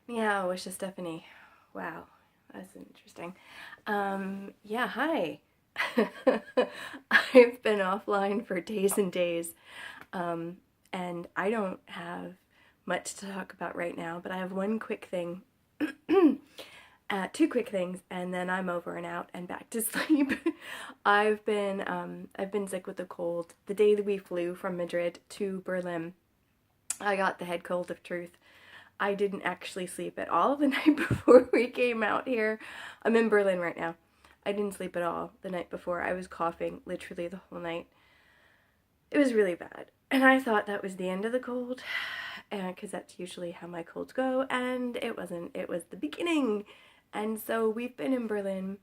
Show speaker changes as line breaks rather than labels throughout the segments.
Yeah, Wisha Stephanie. Wow, that's interesting. Yeah, hi. I've been offline for days and days, um, and I don't have much to talk about right now, but I have one quick thing, two quick things, and then I'm over and out and back to sleep. I've been sick with a cold. The day that we flew from Madrid to Berlin, I got the head cold of truth. I didn't actually sleep at all the night before we came out here. I'm in Berlin right now. I didn't sleep at all the night before. I was coughing literally the whole night. It was really bad. And I thought that was the end of the cold, because that's usually how my colds go, and it wasn't. It was the beginning. And so we've been in Berlin.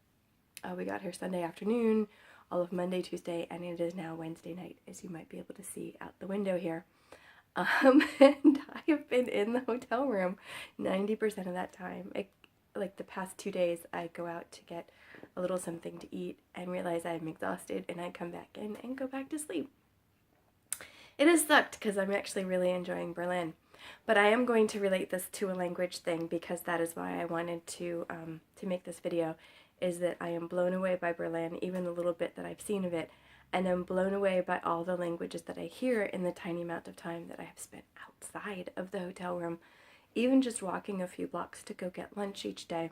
We got here Sunday afternoon, all of Monday, Tuesday, and it is now Wednesday night, as you might be able to see out the window here. And I have been in the hotel room 90% of that time. Like the past 2 days, I go out to get a little something to eat and realize I'm exhausted, and I come back in and go back to sleep. It has sucked because I'm actually really enjoying Berlin. But I am going to relate this to a language thing because that is why I wanted to make this video, is that I am blown away by Berlin, even the little bit that I've seen of it, and I'm blown away by all the languages that I hear in the tiny amount of time that I have spent outside of the hotel room, even just walking a few blocks to go get lunch each day.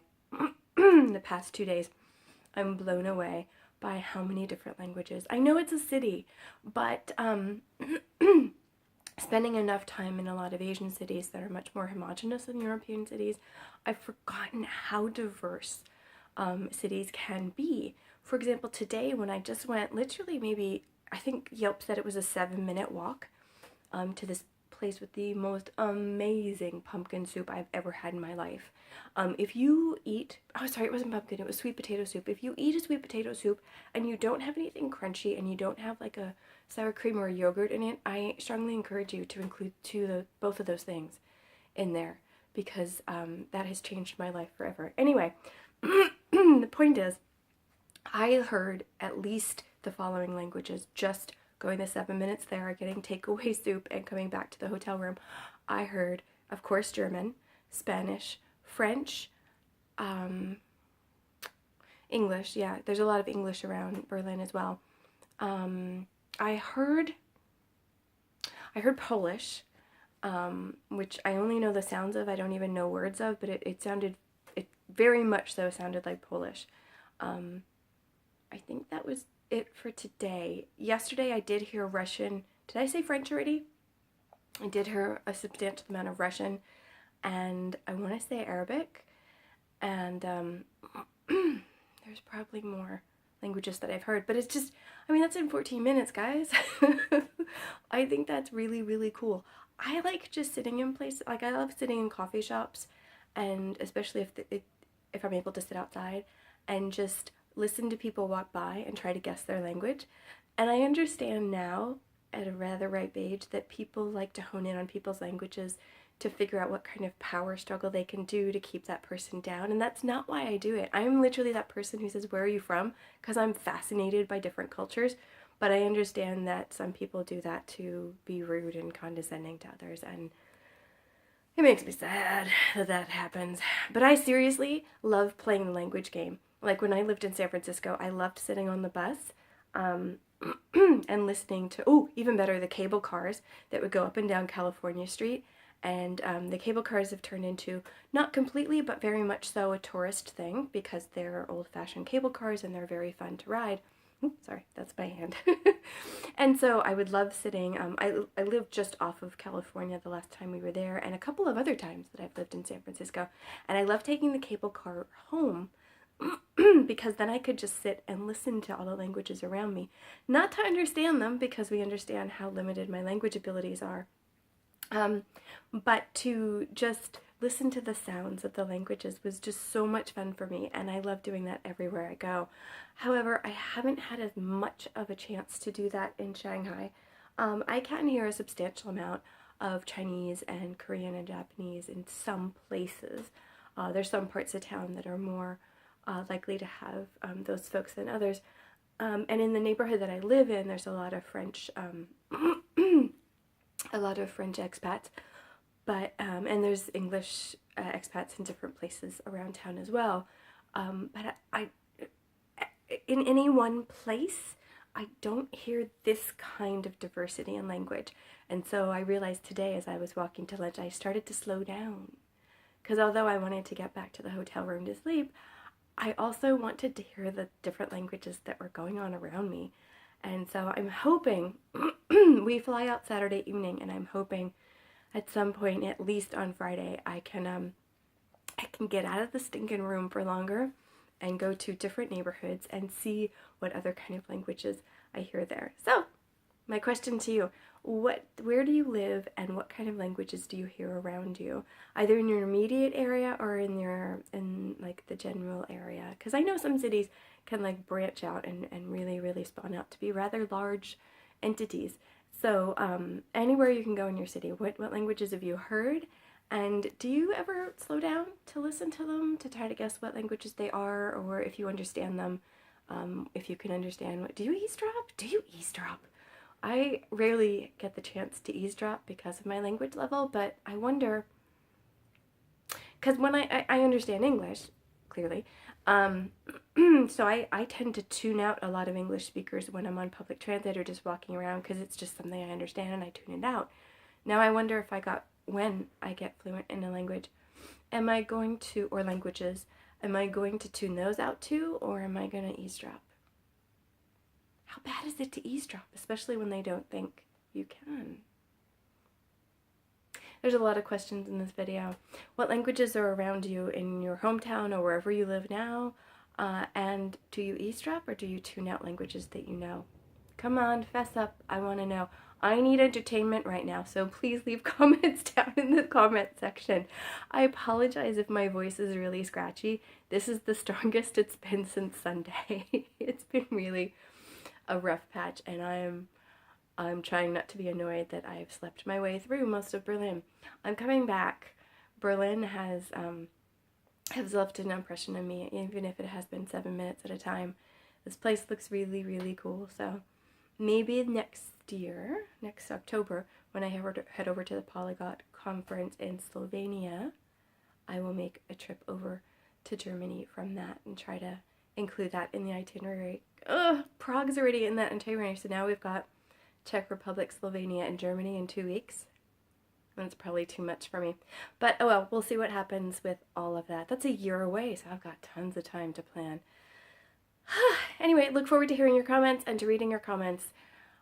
The past 2 days, I'm blown away by how many different languages. I know it's a city, but spending enough time in a lot of Asian cities that are much more homogenous than European cities, I've forgotten how diverse cities can be. For example, today when I just went, literally maybe, I think Yelp said it was a 7-minute walk to this place with the most amazing pumpkin soup I've ever had in my life. If you eat, oh sorry, it wasn't pumpkin, it was sweet potato soup. If you eat a sweet potato soup and you don't have anything crunchy and you don't have like a sour cream or yogurt in it, I strongly encourage you to include both of those things in there, because that has changed my life forever. Anyway, the point is, I heard at least the following languages just going the 7 minutes there, getting takeaway soup, and coming back to the hotel room. I heard, of course, German, Spanish, French, um, English. Yeah, there's a lot of English around Berlin as well. Um, I heard Polish, which I only know the sounds of. I don't even know words of, but it very much so sounded like Polish. Um, I think that was it for today. Yesterday I did hear Russian. Did I say French already? I did hear a substantial amount of Russian, and I want to say Arabic, and there's probably more languages that I've heard, but it's just, I mean, that's in 14 minutes, guys. I think that's really, really cool. I like just sitting in places, like I love sitting in coffee shops, and especially if I'm able to sit outside and just listen to people walk by and try to guess their language. And I understand now, at a rather ripe age, that people like to hone in on people's languages to figure out what kind of power struggle they can do to keep that person down. And that's not why I do it. I'm literally that person who says, "Where are you from?" because I'm fascinated by different cultures. But I understand that some people do that to be rude and condescending to others, and it makes me sad that that happens. But I seriously love playing the language game. Like when I lived in San Francisco, I loved sitting on the bus um, and listening to, oh, even better, the cable cars that would go up and down California Street. And the cable cars have turned into, not completely, but very much so, a tourist thing because they're old-fashioned cable cars and they're very fun to ride. Ooh, sorry, that's my hand. And so I would love sitting. I lived just off of California the last time we were there, and a couple of other times that I've lived in San Francisco. And I love taking the cable car home because then I could just sit and listen to all the languages around me. Not to understand them, because we understand how limited my language abilities are, but to just listen to the sounds of the languages was just so much fun for me, and I love doing that everywhere I go. However, I haven't had as much of a chance to do that in Shanghai. I can hear a substantial amount of Chinese and Korean and Japanese in some places. There's some parts of town that are more likely to have those folks than others. And in the neighborhood that I live in, there's a lot of French, a lot of French expats, but and there's English expats in different places around town as well. But in any one place, I don't hear this kind of diversity in language. And so I realized today as I was walking to lunch, I started to slow down. Because although I wanted to get back to the hotel room to sleep, I also wanted to hear the different languages that were going on around me. And so I'm hoping, we fly out Saturday evening, and I'm hoping at some point, at least on Friday, I can get out of the stinking room for longer and go to different neighborhoods and see what other kind of languages I hear there. So, my question to you, where do you live and what kind of languages do you hear around you? Either in your immediate area or in like the general area? Because I know some cities can like branch out and really, really spawn out to be rather large entities. So anywhere you can go in your city, what languages have you heard? And do you ever slow down to listen to them, to try to guess what languages they are, or if you understand them, if you can understand do you eavesdrop? Do you eavesdrop? I rarely get the chance to eavesdrop because of my language level, but I wonder, because when I understand English, clearly, so I tend to tune out a lot of English speakers when I'm on public transit or just walking around because it's just something I understand and I tune it out. Now I wonder when I get fluent in a language, or languages, am I going to tune those out too, or am I going to eavesdrop? How bad is it to eavesdrop, especially when they don't think you can? There's a lot of questions in this video. What languages are around you in your hometown or wherever you live now? And do you eavesdrop or do you tune out languages that you know? Come on, fess up. I want to know. I need entertainment right now, so please leave comments down in the comment section. I apologize if my voice is really scratchy. This is the strongest it's been since Sunday. It's been really a rough patch, and I'm trying not to be annoyed that I've slept my way through most of Berlin. I'm coming back. Berlin has left an impression on me, even if it has been 7 minutes at a time. This place looks really, really cool, so maybe next year, next October, when I head over to the Polyglot Conference in Slovenia, I will make a trip over to Germany from that and try to include that in the itinerary. Prague's already in that itinerary, so now we've got Czech Republic, Slovenia, and Germany in 2 weeks. That's probably too much for me. But oh well, we'll see what happens with all of that. That's a year away, so I've got tons of time to plan. Anyway, look forward to hearing your comments and to reading your comments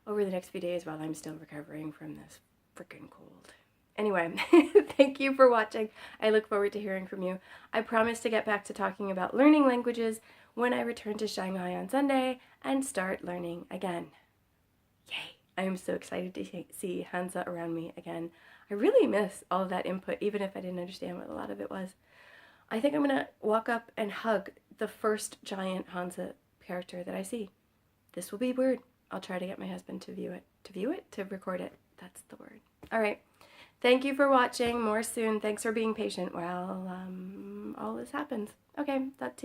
over the next few days while I'm still recovering from this freaking cold. Anyway, thank you for watching. I look forward to hearing from you. I promise to get back to talking about learning languages when I return to Shanghai on Sunday and start learning again. Yay! I am so excited to see Hansa around me again. I really miss all of that input, even if I didn't understand what a lot of it was. I think I'm going to walk up and hug the first giant Hansa character that I see. This will be weird. I'll try to get my husband to view it. To record it. That's the word. All right. Thank you for watching. More soon. Thanks for being patient while all this happens. Okay, that's